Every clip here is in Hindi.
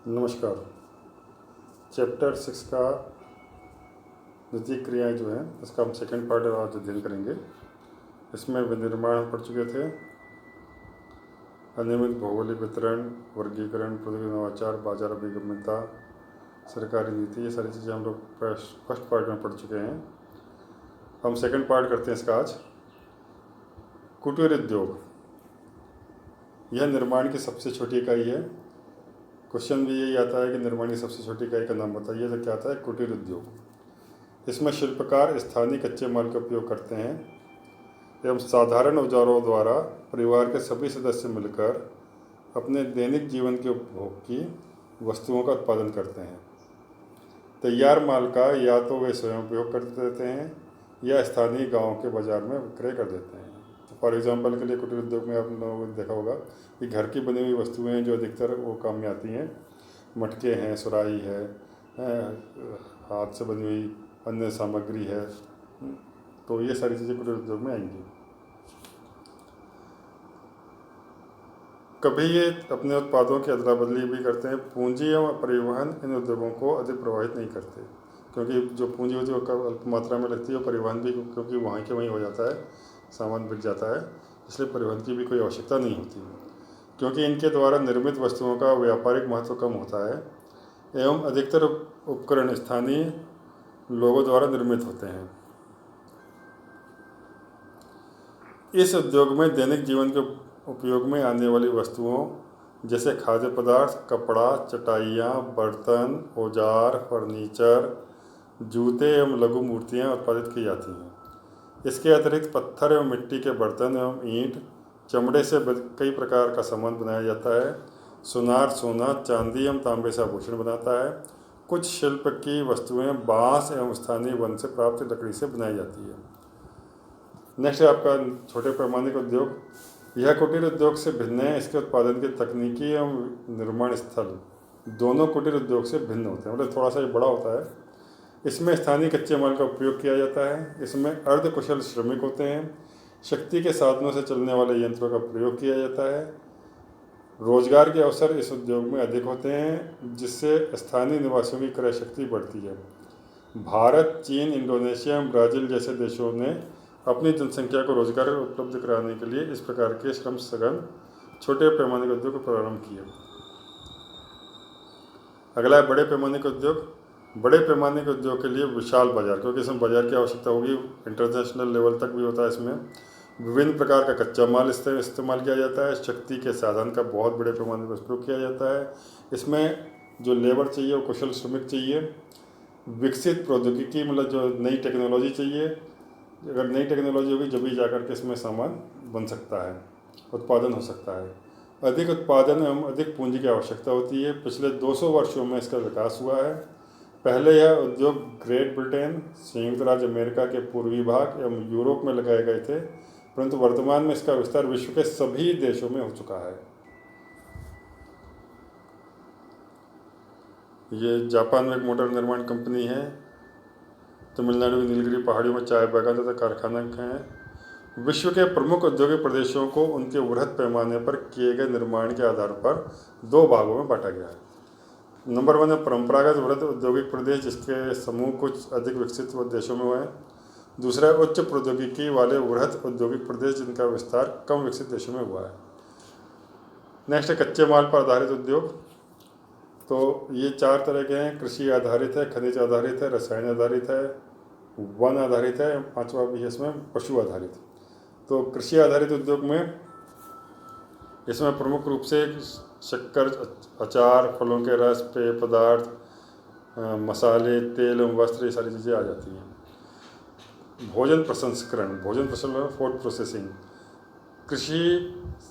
नमस्कार। चैप्टर 6 का द्वितीय क्रियाएँ जो हैं इसका हम सेकंड पार्ट आज अध्ययन करेंगे। इसमें विनिर्माण हम पढ़ चुके थे, अनियमित भौगोलिक वितरण, वर्गीकरण, प्रौद्योगिकी नवाचार, बाजार अभिगम्यता, सरकारी नीति, ये सारी चीज़ें हम लोग फर्स्ट पार्ट में पढ़ चुके हैं। हम सेकंड पार्ट करते हैं इसका आज। कुटीर उद्योग, यह निर्माण की सबसे छोटी इकाई है। क्वेश्चन भी यही आता है कि निर्माण की सबसे छोटी इकाई का नाम बताइए, तो क्या आता है? कुटीर उद्योग। इसमें शिल्पकार स्थानीय कच्चे माल का उपयोग करते हैं एवं साधारण औजारों द्वारा परिवार के सभी सदस्य मिलकर अपने दैनिक जीवन के उपभोग की वस्तुओं का उत्पादन करते हैं। तैयार माल का या तो वे स्वयं उपयोग कर देते हैं या स्थानीय गांव के बाजार में विक्रय कर देते हैं। तो फॉर एग्जांपल के लिए कुटीर उद्योग में आप लोगों ने देखा होगा कि घर की बनी हुई वस्तुएं जो अधिकतर वो काम में आती हैं, मटके हैं, सुराही है, हाथ से बनी हुई अन्य सामग्री है, तो ये सारी चीज़ें कुटीर उद्योग में आएंगी। कभी ये अपने उत्पादों की अदला बदली भी करते हैं। पूंजी एवं परिवहन इन उद्योगों को अधिक प्रभावित नहीं करते, क्योंकि जो पूंजी होती है वो अल्प मात्रा में लगती है, और परिवहन भी क्योंकि वहाँ के वहीं हो जाता है, सामान बिक जाता है, इसलिए परिवहन की भी कोई आवश्यकता नहीं होती। क्योंकि इनके द्वारा निर्मित वस्तुओं का व्यापारिक महत्व कम होता है एवं अधिकतर उपकरण स्थानीय लोगों द्वारा निर्मित होते हैं। इस उद्योग में दैनिक जीवन के उपयोग में आने वाली वस्तुओं जैसे खाद्य पदार्थ, कपड़ा, चटाइयाँ, बर्तन, औजार, फर्नीचर, जूते एवं लघु मूर्तियाँ उत्पादित की जाती हैं। इसके अतिरिक्त पत्थर एवं मिट्टी के बर्तन एवं ईंट, चमड़े से कई प्रकार का सामान बनाया जाता है। सुनार, सोना, चांदी एवं तांबे से आभूषण बनाता है। कुछ शिल्प की वस्तुएं बांस एवं स्थानीय वन से प्राप्त लकड़ी से बनाई जाती है। नेक्स्ट है आपका छोटे पैमाने का उद्योग। यह कुटीर उद्योग से भिन्न है। इसके उत्पादन के तकनीकी एवं निर्माण स्थल दोनों कुटीर उद्योग से भिन्न होते हैं, मतलब थोड़ा सा ये बड़ा होता है। इसमें स्थानीय कच्चे माल का उपयोग किया जाता है। इसमें अर्धकुशल श्रमिक होते हैं। शक्ति के साधनों से चलने वाले यंत्रों का प्रयोग किया जाता है। रोजगार के अवसर इस उद्योग में अधिक होते हैं, जिससे स्थानीय निवासियों की क्रय शक्ति बढ़ती है। भारत, चीन, इंडोनेशिया, ब्राज़ील जैसे देशों ने अपनी जनसंख्या को रोजगार उपलब्ध कराने के लिए इस प्रकार के श्रम सघन छोटे पैमाने के उद्योग को प्रारंभ किए। अगला है बड़े पैमाने के उद्योग। बड़े पैमाने के उद्योग के लिए विशाल बाजार, क्योंकि इसमें बाजार की आवश्यकता होगी, इंटरनेशनल लेवल तक भी होता है। इसमें विभिन्न प्रकार का कच्चा माल इस्तेमाल किया जाता है। शक्ति के साधन का बहुत बड़े पैमाने पर उपयोग किया जाता है। इसमें जो लेबर चाहिए वो कुशल श्रमिक चाहिए। विकसित प्रौद्योगिकी, मतलब जो नई टेक्नोलॉजी चाहिए। अगर नई टेक्नोलॉजी होगी जब भी जाकर के इसमें सामान बन सकता है, उत्पादन हो सकता है। अधिक उत्पादन एवं अधिक पूंजी की आवश्यकता होती है। पिछले 200 वर्षों में इसका विकास हुआ है। पहले यह उद्योग ग्रेट ब्रिटेन, संयुक्त राज्य अमेरिका के पूर्वी भाग एवं यूरोप में लगाए गए थे, परंतु वर्तमान में इसका विस्तार विश्व के सभी देशों में हो चुका है। ये जापान में एक मोटर निर्माण कंपनी है। तमिलनाडु की नीलगिरी पहाड़ियों में चाय बागान तथा कारखाना हैं। विश्व के प्रमुख औद्योगिक प्रदेशों को उनके वृहद पैमाने पर किए गए निर्माण के आधार पर 2 भागों में बांटा गया है। नंबर 1 है परंपरागत वृहद औद्योगिक प्रदेश, जिसके समूह कुछ अधिक विकसित देशों में हुए हैं। दूसरा है उच्च प्रौद्योगिकी वाले वृहद औद्योगिक प्रदेश, जिनका विस्तार कम विकसित देशों में हुआ है। नेक्स्ट है कच्चे माल पर आधारित उद्योग। तो ये 4 तरह के हैं। कृषि आधारित है, खनिज आधारित है, रसायन आधारित है, वन आधारित है, 5वां भी है इसमें पशु आधारित। तो कृषि आधारित उद्योग में इसमें प्रमुख रूप से शक्कर, अचार, फलों के रस, पेय पदार्थ, मसाले, तेल एवं वस्त्र, ये सारी चीज़ें आ जाती हैं। भोजन प्रसंस्करण, फूड प्रोसेसिंग। कृषि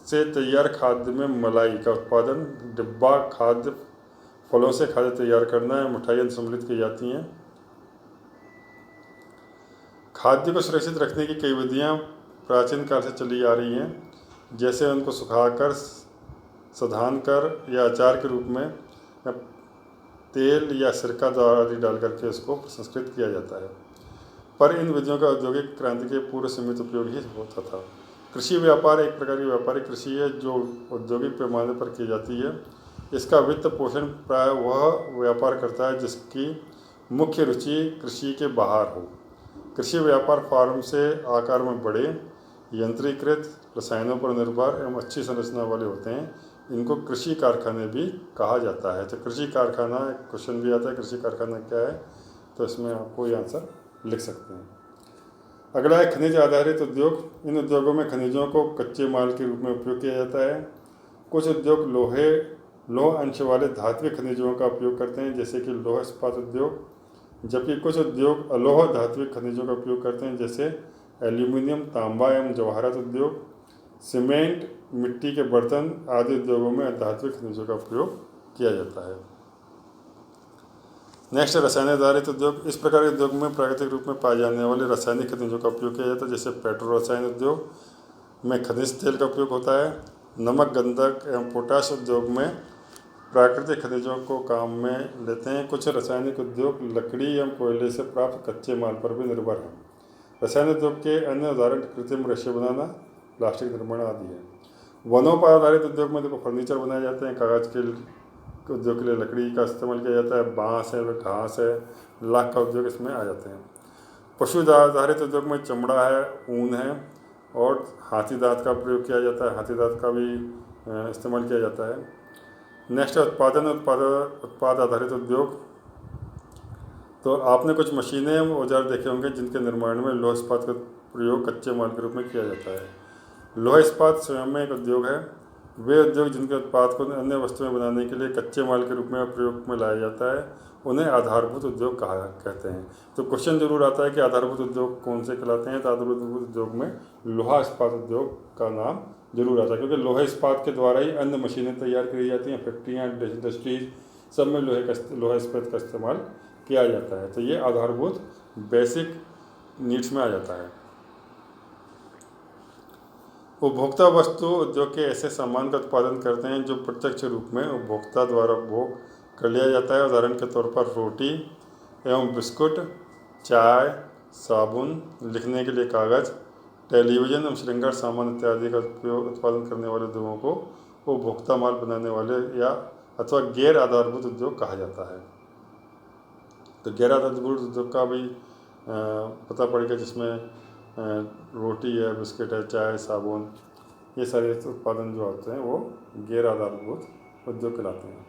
से तैयार खाद्य में मलाई का उत्पादन, डिब्बा खाद्य, फलों से खाद्य तैयार करना है, मिठाइयाँ सम्मिलित की जाती हैं। खाद्य को सुरक्षित रखने की कई विधियाँ प्राचीन काल से चली आ रही हैं, जैसे उनको सुखाकर, सधान कर या अचार के रूप में तेल या सिरका आदि डाल करके उसको प्रसंस्कृत किया जाता है। पर इन विधियों का औद्योगिक क्रांति के पूर्व सीमित उपयोग ही होता था। कृषि व्यापार एक प्रकार की व्यापारिक कृषि है जो औद्योगिक पैमाने पर की जाती है। इसका वित्त पोषण प्राय वह व्यापार करता है जिसकी मुख्य रुचि कृषि के बाहर हो। कृषि व्यापार फार्म से आकार में बड़े, यंत्रीकृत, रसायनों पर निर्भर एवं अच्छी संरचना वाले होते हैं। इनको कृषि कारखाने भी कहा जाता है। तो कृषि कारखाना क्वेश्चन भी आता है, कृषि कारखाना क्या है, तो इसमें आपको ये आंसर लिख सकते हैं। अगला है खनिज आधारित उद्योग। इन उद्योगों में खनिजों को कच्चे माल के रूप में उपयोग किया जाता है। कुछ उद्योग लोह अंश वाले धात्विक खनिजों का उपयोग करते हैं, जैसे कि लौह इस्पात उद्योग, जबकि कुछ उद्योग अलोह धात्विक खनिजों का उपयोग करते हैं, जैसे एल्यूमिनियम, तांबा एवं जवाहरात उद्योग। सीमेंट, मिट्टी के बर्तन आदि उद्योगों में धात्विक खनिजों का उपयोग किया जाता है। नेक्स्ट, रसायन आधारित उद्योग। इस प्रकार के उद्योग में प्राकृतिक रूप में पाए जाने वाले रासायनिक खनिजों का उपयोग किया जाता है, जैसे पेट्रो रसायन उद्योग में खनिज तेल का उपयोग होता है। नमक, गंधक एवं पोटाश उद्योग में प्राकृतिक खनिजों को काम में लेते हैं। कुछ रासायनिक उद्योग लकड़ी एवं कोयले से प्राप्त कच्चे माल पर भी निर्भर हैं। रसायन उद्योग के अन्य उदाहरण कृत्रिम रेशे बनाना, प्लास्टिक निर्माण आदि है। वनों पर आधारित उद्योग में देखो फर्नीचर बनाए जाते हैं। कागज के उद्योग के लिए लकड़ी का इस्तेमाल किया जाता है। बांस है, घास है, लाख का उद्योग इसमें आ जाते हैं। पशु आधारित उद्योग में चमड़ा है, ऊन है और हाथी दांत का प्रयोग किया जाता है। हाथी दांत का भी इस्तेमाल किया जाता है। नेक्स्ट, उत्पाद आधारित उद्योग। तो आपने कुछ मशीनें एवं औजार देखे होंगे जिनके निर्माण में लौह इस्पात का प्रयोग कच्चे माल के रूप में किया जाता है। लौह इस्पात स्वयं में एक उद्योग है। वे उद्योग जिनके उत्पाद को अन्य वस्तुएं बनाने के लिए कच्चे माल के रूप में प्रयोग में लाया जाता है, उन्हें आधारभूत उद्योग कहते हैं। तो क्वेश्चन जरूर आता है कि आधारभूत उद्योग कौन से कहलाते हैं। तो आधारभूत उद्योग में लोहा इस्पात उद्योग का नाम जरूर आता है, क्योंकि लोहा इस्पात के द्वारा ही अन्य मशीनें तैयार की जाती हैं। फैक्ट्रियाँ, इंडस्ट्रीज सब में लोहा इस्पात का इस्तेमाल किया जाता है। तो ये आधारभूत बेसिक नीड्स में आ जाता है। उपभोक्ता वस्तु उद्योग के ऐसे सामान का उत्पादन करते हैं जो प्रत्यक्ष रूप में उपभोक्ता द्वारा उपभोग कर लिया जाता है। उदाहरण के तौर पर रोटी एवं बिस्कुट, चाय, साबुन, लिखने के लिए कागज़, टेलीविज़न एवं श्रृंगार सामान इत्यादि का उत्पादन करने वाले उद्योगों को उपभोक्ता माल बनाने वाले या अथवा गैर आधारभूत उद्योग कहा जाता है। तो गैर आधारभूत उद्योग का भी पता पड़ेगा, जिसमें रोटी है, बिस्किट है, चाय, साबुन, ये सारे उत्पादन जो होते हैं वो गैर आधारभूत उद्योग कहलाते हैं।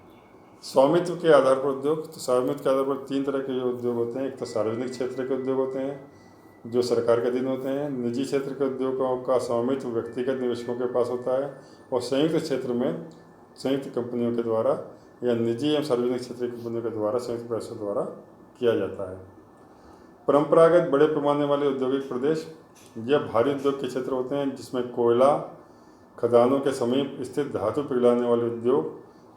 स्वामित्व के आधार पर उद्योग। तो स्वामित्व के आधार पर तीन तरह के उद्योग होते हैं। एक तो सार्वजनिक क्षेत्र के उद्योग होते हैं जो सरकार के अधीन होते हैं। निजी क्षेत्र के उद्योगों का स्वामित्व व्यक्तिगत निवेशकों के पास होता है। और संयुक्त क्षेत्र में संयुक्त कंपनियों के द्वारा या निजी एवं सार्वजनिक क्षेत्र की कंपनियों के द्वारा संयुक्त प्रयासों द्वारा किया जाता है। परंपरागत बड़े पैमाने वाले औद्योगिक प्रदेश, यह भारी उद्योग के क्षेत्र होते हैं जिसमें कोयला खदानों के समीप स्थित धातु पिघलाने वाले उद्योग,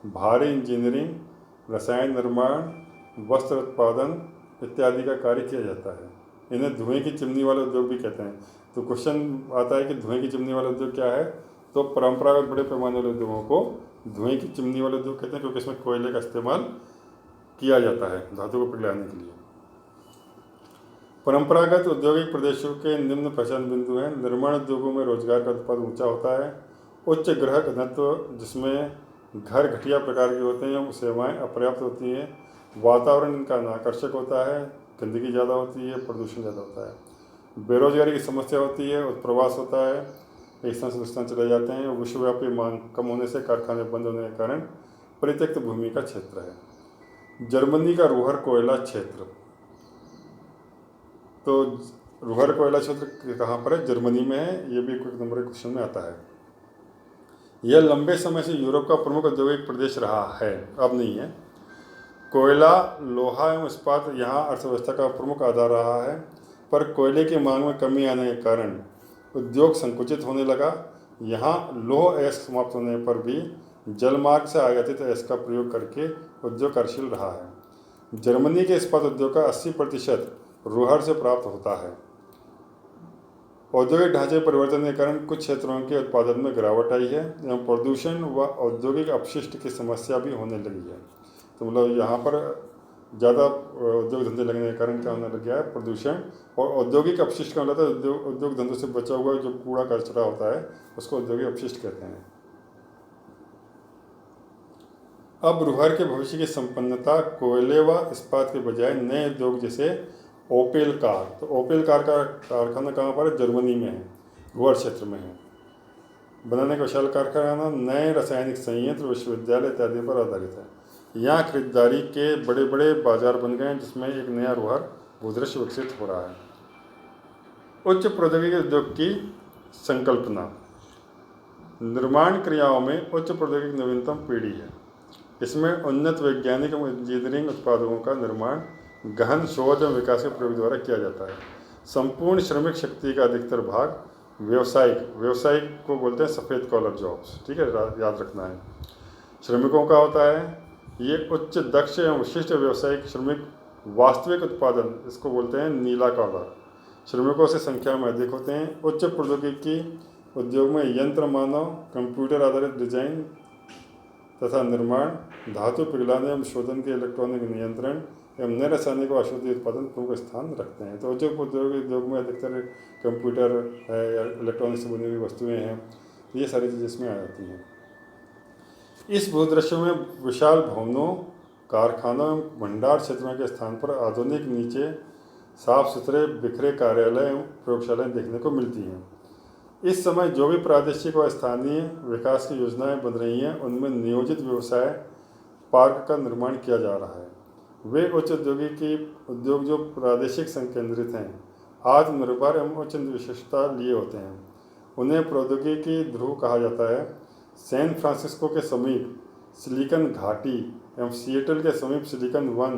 भारी इंजीनियरिंग, रसायन निर्माण, वस्त्र उत्पादन इत्यादि का कार्य किया जाता है। इन्हें धुएं की चिमनी वाले उद्योग भी कहते हैं। तो क्वेश्चन आता है कि धुएं की चिमनी वाला उद्योग क्या है। तो परंपरागत बड़े पैमाने वाले उद्योगों को धुएं की चिमनी वाले उद्योग कहते हैं, क्योंकि इसमें कोयले का इस्तेमाल किया जाता है धातु को पिघलाने के लिए। परंपरागत औद्योगिक प्रदेशों के निम्न पहचान बिंदु हैं। निर्माण उद्योगों में रोजगार का उत्पादन ऊंचा होता है। उच्च गृह घनत्व, जिसमें घर घटिया प्रकार के होते हैं, सेवाएं अपर्याप्त होती हैं। वातावरण इनका अनाकर्षक होता है, गंदगी ज़्यादा होती है, प्रदूषण ज़्यादा होता है। बेरोजगारी की समस्या होती है, उत्प्रवास होता है, एक स्थान से दूसरे स्थान चले जाते हैं। विश्वव्यापी मांग कम होने से कारखाने बंद होने के कारण परित्यक्त भूमि का क्षेत्र है। जर्मनी का रूहर कोयला क्षेत्र। तो रूहर कोयला क्षेत्र कहाँ पर है? जर्मनी में है। ये भी एक नंबर के क्वेश्चन में आता है। यह लंबे समय से यूरोप का प्रमुख औद्योगिक प्रदेश रहा है, अब नहीं है। कोयला, लोहा एवं इस्पात यहाँ अर्थव्यवस्था का प्रमुख आधार रहा है, पर कोयले की मांग में कमी आने के कारण उद्योग संकुचित होने लगा। यहाँ लौह अयस्क समाप्त होने पर भी जलमार्ग से आयातित अयस्क का प्रयोग करके उद्योग कार्यशील रहा है। जर्मनी के इस्पात उद्योग का 80% रूहर से प्राप्त होता है। औद्योगिक ढांचे परिवर्तन के कारण कुछ क्षेत्रों के उत्पादन में गिरावट आई है एवं प्रदूषण व औद्योगिक अपशिष्ट की समस्या भी होने लगी है। तो मतलब यहाँ पर ज़्यादा उद्योग धंधे लगने के कारण क्या होने लग गया है? प्रदूषण और औद्योगिक अपशिष्ट का मतलब उद्योग धंधों से बचा हुआ जो कूड़ा कचरा होता है उसको औद्योगिक अपशिष्ट कहते हैं। अब रुहर के भविष्य की संपन्नता कोयले व इस्पात के बजाय नए उद्योग जैसे ओपेल कार, तो ओपेल कार का कारखाना कहाँ पर है? जर्मनी में है, रुहर क्षेत्र में है, बनाने का विशाल कारखाना, नए रासायनिक संयंत्र, विश्वविद्यालय इत्यादि पर आधारित है। यहाँ खरीदारी के बड़े बड़े बाजार बन गए हैं, जिसमें एक नया रुहर भूदृश्य विकसित हो रहा है। उच्च प्रौद्योगिकी उद्योग की संकल्पना। निर्माण क्रियाओं में उच्च प्रौद्योगिकी नवीनतम पीढ़ी है। इसमें उन्नत वैज्ञानिक एवं इंजीनियरिंग उत्पादों का निर्माण गहन शोध एवं विकास के प्रयोग द्वारा किया जाता है। संपूर्ण श्रमिक शक्ति का अधिकतर भाग व्यवसायिक को बोलते हैं सफ़ेद कॉलर जॉब्स, ठीक है, याद रखना है, श्रमिकों का होता है। ये उच्च दक्ष एवं विशिष्ट व्यावसायिक श्रमिक वास्तविक उत्पादन, इसको बोलते हैं नीला कॉलर, श्रमिकों से संख्या में अधिक होते हैं। उच्च प्रौद्योगिकी उद्योग में यंत्र मानव, कंप्यूटर आधारित डिजाइन तथा निर्माण, धातु पिघलाने एवं शोधन के इलेक्ट्रॉनिक नियंत्रण एवं नए रासायनिक व औषधि उत्पादन प्रमुख स्थान रखते हैं। तो उच्च प्रौद्योगिकी उद्योग में अधिकतर कंप्यूटर है या इलेक्ट्रॉनिक से बनी हुई वस्तुएं हैं, ये सारी चीज़ें इसमें आ जाती हैं। इस भूदृश्य में विशाल भवनों, कारखानों एवं भंडार क्षेत्रों के स्थान पर आधुनिक नीचे साफ सुथरे बिखरे कार्यालय एवं प्रयोगशालाएं देखने को मिलती हैं। इस समय जो भी प्रादेशिक व स्थानीय विकास की योजनाएं बन रही हैं, उनमें नियोजित व्यवसाय पार्क का निर्माण किया जा रहा है। वे उच्च औद्योगिकी उद्योग जो प्रादेशिक संकेंद्रित हैं, आत्मनिर्भर एवं उच्च विशेषता लिए होते हैं, उन्हें प्रौद्योगिकी ध्रुव कहा जाता है। सैन फ्रांसिस्को के समीप सिलिकन घाटी एवं सिएटल के समीप सिलिकन वन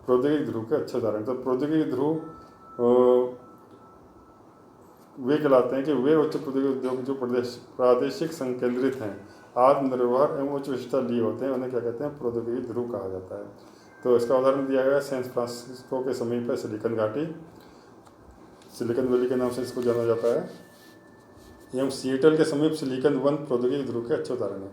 प्रौद्योगिकी ध्रुव के अच्छे उदाहरण। तो प्रौद्योगिकी ध्रुव वे कहलाते हैं कि वे उच्च प्रौद्योगिकी उद्योग जो प्रादेशिक संकेंद्रित हैं, आत्मनिर्भर एवं उच्च विशेषता लिए होते हैं, उन्हें क्या कहते हैं? प्रौद्योगिकी ध्रुव कहा जाता है। तो इसका उदाहरण दिया गया है, सैन फ्रांसिस्को के समीप है सिलिकन घाटी, सिलिकन वैली के नाम से इसको जाना जाता है, एवं सिएटल के समीप सिलिकन वन प्रौद्योगिकी ध्रुव के अच्छे उदाहरण है।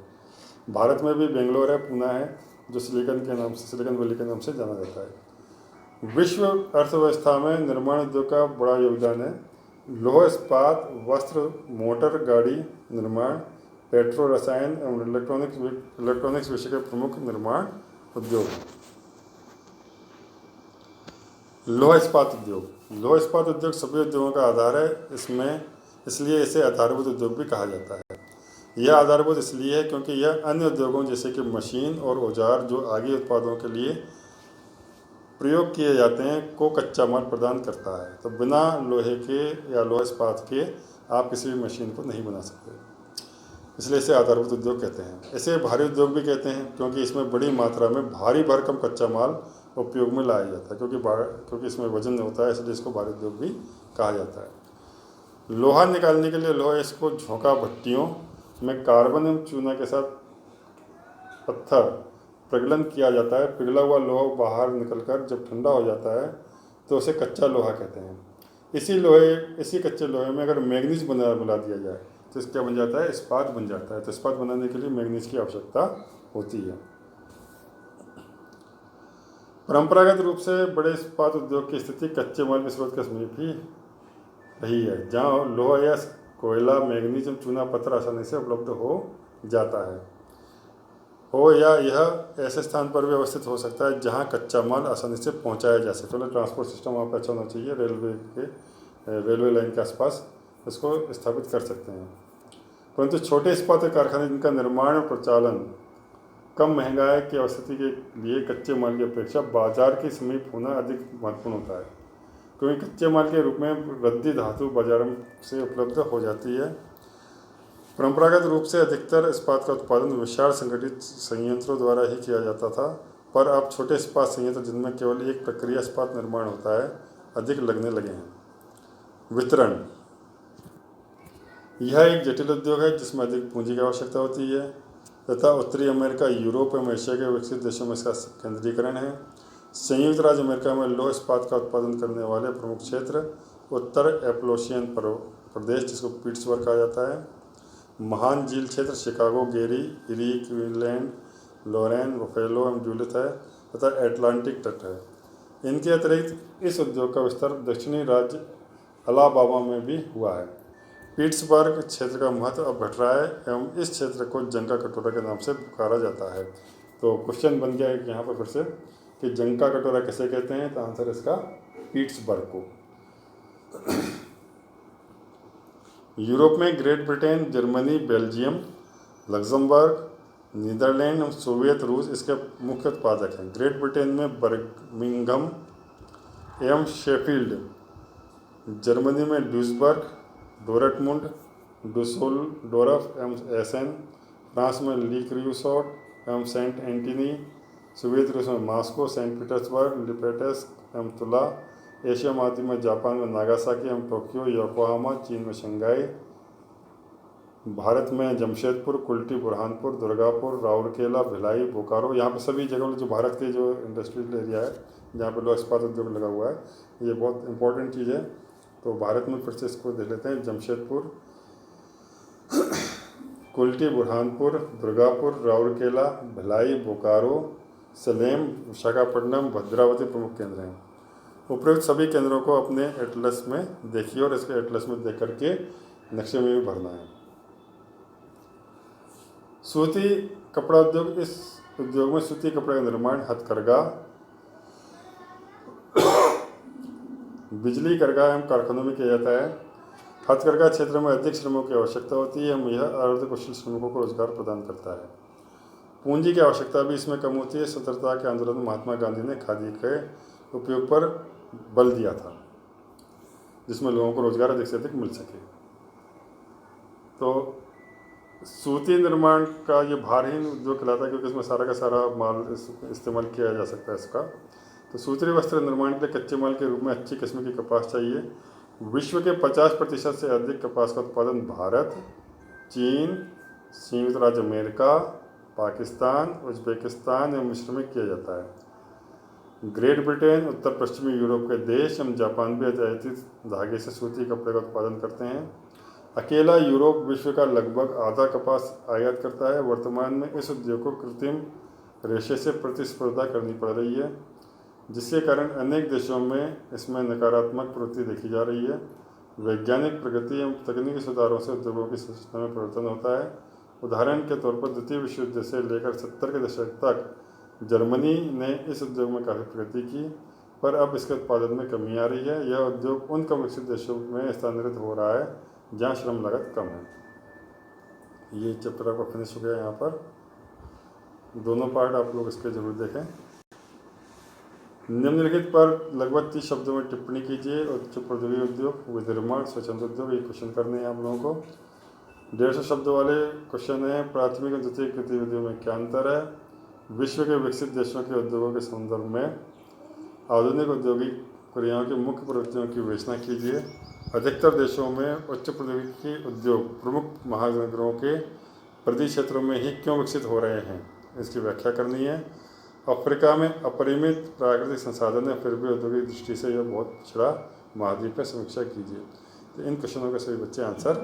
भारत में भी बेंगलोर है, पुणे है, जो सिलिकन के नाम से, सिलिकन वैली के नाम से जाना जाता है। विश्व अर्थव्यवस्था में निर्माण उद्योग का बड़ा योगदान है। लौह इस्पात, वस्त्र, मोटर गाड़ी निर्माण, पेट्रो रसायन एवं इलेक्ट्रॉनिक्स विषय के प्रमुख निर्माण उद्योग। लौह इस्पात उद्योग सभी उद्योगों का आधार है, इसलिए इसे आधारभूत उद्योग भी कहा जाता है। यह आधारभूत इसलिए है क्योंकि यह अन्य उद्योगों जैसे कि मशीन और औजार जो आगे उत्पादों के लिए प्रयोग किए जाते हैं को कच्चा माल प्रदान करता है। तो बिना लोहे के या लौह इस्पात के आप किसी भी मशीन को नहीं बना सकते, इसलिए इसे आधारभूत उद्योग कहते हैं। इसे भारी उद्योग भी कहते हैं क्योंकि इसमें बड़ी मात्रा में भारी भरकम कच्चा माल उपयोग में लाया जाता है, क्योंकि इसमें वजन होता है, इसलिए इसको भारी उद्योग भी कहा जाता है। लोहा निकालने के लिए लोहे इसको झोंका भट्टियों में कार्बन एवं चूना के साथ पत्थर प्रगलन किया जाता है। पिघला हुआ लोहा बाहर निकलकर जब ठंडा हो जाता है तो उसे कच्चा लोहा कहते हैं। इसी कच्चे लोहे में अगर मैग्नीज मिला दिया जाए तो इसका बन जाता है इस्पात बन जाता है। तो इस्पात बनाने के लिए मैग्नीज की आवश्यकता होती है। परंपरागत रूप से बड़े इस्पात उद्योग की स्थिति कच्चे माल के स्रोत के समीप ही रही है, जहाँ लोहा या कोयला, मैग्नीज और चूना पत्थर आसानी से उपलब्ध हो जाता है, या यह ऐसे स्थान पर भी अवस्थित हो सकता है जहाँ कच्चा माल आसानी से पहुँचाया जा सके। तो ट्रांसपोर्ट सिस्टम वहाँ पर अच्छा होना चाहिए, रेलवे लाइन के आसपास इसको स्थापित कर सकते हैं। परंतु छोटे इस्पात कारखाने जिनका निर्माण और प्रचालन कम महंगाई की अवस्थिति के लिए कच्चे माल की अपेक्षा बाजार के समीप होना अधिक महत्वपूर्ण होता है, क्योंकि कच्चे माल के रूप में रद्दी धातु बाजार से उपलब्ध हो जाती है। परंपरागत रूप से अधिकतर इस्पात का उत्पादन विशाल संगठित संयंत्रों द्वारा ही किया जाता था, पर अब छोटे इस्पात संयंत्र जिनमें केवल एक प्रक्रिया इस्पात निर्माण होता है अधिक लगने लगे हैं। वितरण, यह एक जटिल उद्योग है जिसमें अधिक पूंजी की आवश्यकता होती है तथा उत्तरी अमेरिका, यूरोप एवं एशिया के विकसित देशों में इसका केंद्रीकरण है। संयुक्त राज्य अमेरिका में लौह इस्पात का उत्पादन करने वाले प्रमुख क्षेत्र उत्तर एपलोशियन प्रदेश, जिसको पिट्सबर्ग कहा जाता है, महान झील क्षेत्र शिकागो, गेरी, इरी, क्लीवलैंड, लोरेन, बफेलो एवं जूलियत है तथा एटलांटिक तट है। इनके अतिरिक्त इस उद्योग का विस्तार दक्षिणी राज्य अलाबामा में भी हुआ है। पिट्सबर्ग क्षेत्र का महत्व अब घट रहा है एवं इस क्षेत्र को जंग का कटोरा के नाम से पुकारा जाता है। तो क्वेश्चन बन गया है यहाँ पर फिर से कि जंग का कटोरा किसे कहते हैं, तो आंसर इसका पीट्सबर्ग को। यूरोप में Great Britain, Germany, Belgium, Luxembourg, Netherland और सोवियत रूस इसके मुख्य उत्पादक हैं। ग्रेट ब्रिटेन में बर्मिंघम एवं शेफील्ड, जर्मनी में ड्यूसबर्ग, डोरेटमुंड, डुसोल्डोर्फ एवं एसेन, फ्रांस में ली क्रूसोट एवं सेंट एंटनी, सोवियत रूस में मॉस्को, सेंट पीटर्सबर्ग, लिपेटस्क एवं तुला, एशिया महाद्वीप में जापान में नागासाकी एवं टोक्यो, योकोहामा, चीन में शंघाई, भारत में जमशेदपुर, कुल्टी, बुरहानपुर, दुर्गापुर, राउरकेला, भिलाई, बोकारो। यहाँ पर सभी जगहों जो भारत के जो इंडस्ट्रियल एरिया है जहाँ पर लोहा इस्पात उद्योग लगा हुआ है, ये बहुत इंपॉर्टेंट चीज़ है। तो भारत में फिर से इसको देख लेते हैं। जमशेदपुर, कुल्टी, बुरहानपुर, दुर्गापुर, राउरकेला, भिलाई, बोकारो, सलेम, विशाखापट्टनम, भद्रावती प्रमुख केंद्र हैं। उपरोक्त सभी केंद्रों को अपने एटलस में देखिए और इसके एटलस में देख करके नक्शे में भी भरना है। सूती कपड़ा उद्योग, इस उद्योग में सूती कपड़े का निर्माण, हथकरघा, बिजली करघा एवं कारखानों में किया जाता है। हथकरघा क्षेत्र में अधिक श्रमिकों की आवश्यकता होती है, यह अर्धकुशल श्रमिकों को रोजगार प्रदान करता है। पूंजी की आवश्यकता भी इसमें कम होती है। स्वतंत्रता के आंदोलन में महात्मा गांधी ने खादी के उपयोग पर बल दिया था, जिसमें लोगों को रोजगार अधिक से अधिक मिल सके। तो सूती निर्माण का ये भारहीन उद्योग कहलाता है, क्योंकि इसमें सारा का सारा माल इस्तेमाल किया जा सकता है इसका। तो सूती वस्त्र निर्माण के लिए कच्चे माल के रूप में अच्छी किस्म की कपास चाहिए। विश्व के 50% से अधिक कपास का उत्पादन भारत, चीन, संयुक्त राज्य अमेरिका, पाकिस्तान, उज्बेकिस्तान एवं मिस्र में किया जाता है। ग्रेट ब्रिटेन, उत्तर पश्चिमी यूरोप के देश एवं जापान भी आयातित धागे से सूती कपड़े का उत्पादन करते हैं। अकेला यूरोप विश्व का लगभग आधा कपास आयात करता है। वर्तमान में इस उद्योग को कृत्रिम रेशे से प्रतिस्पर्धा करनी पड़ रही है, जिसके कारण अनेक देशों में इसमें नकारात्मक प्रवृत्ति देखी जा रही है। वैज्ञानिक प्रगति एवं तकनीकी सुधारों से उद्योगों की संरचना में परिवर्तन होता है। उदाहरण के तौर पर द्वितीय विश्व युद्ध से लेकर 70 के दशक तक जर्मनी ने इस उद्योग में काफ़ी प्रगति की, पर अब इसके उत्पादन में कमी आ रही है। यह उद्योग उन कम विकसित देशों में स्थानांतरित हो रहा है जहाँ श्रम लागत कम है। ये चैप्टर आपका फिनिश हो गया। यहाँ पर दोनों पार्ट आप लोग इसके जरूर देखें। निम्नलिखित पर लगभग 30 शब्दों में टिप्पणी कीजिए। उच्च प्रौद्योगिकी उद्योग, विनिर्माण, स्वतंत्र उद्योग, ये क्वेश्चन करने हैं आप लोगों को। 150 शब्दों वाले क्वेश्चन है। प्राथमिक और द्वितीयक गतिविधियों में क्या अंतर है? विश्व के विकसित देशों के उद्योगों के संदर्भ में आधुनिक औद्योगिक क्रियाओं की मुख्य प्रवृत्तियों की विवेचना कीजिए। अधिकतर देशों में उच्च प्रौद्योगिकी उद्योग प्रमुख महानगरों के प्रदेश क्षेत्रों में ही क्यों विकसित हो रहे हैं, इसकी व्याख्या करनी है। अफ्रीका में अपरिमित प्राकृतिक संसाधन है, फिर भी औद्योगिक दृष्टि से यह बहुत पिछड़ा महाद्वीप है, समीक्षा कीजिए। तो इन क्वेश्चनों के सभी बच्चे आंसर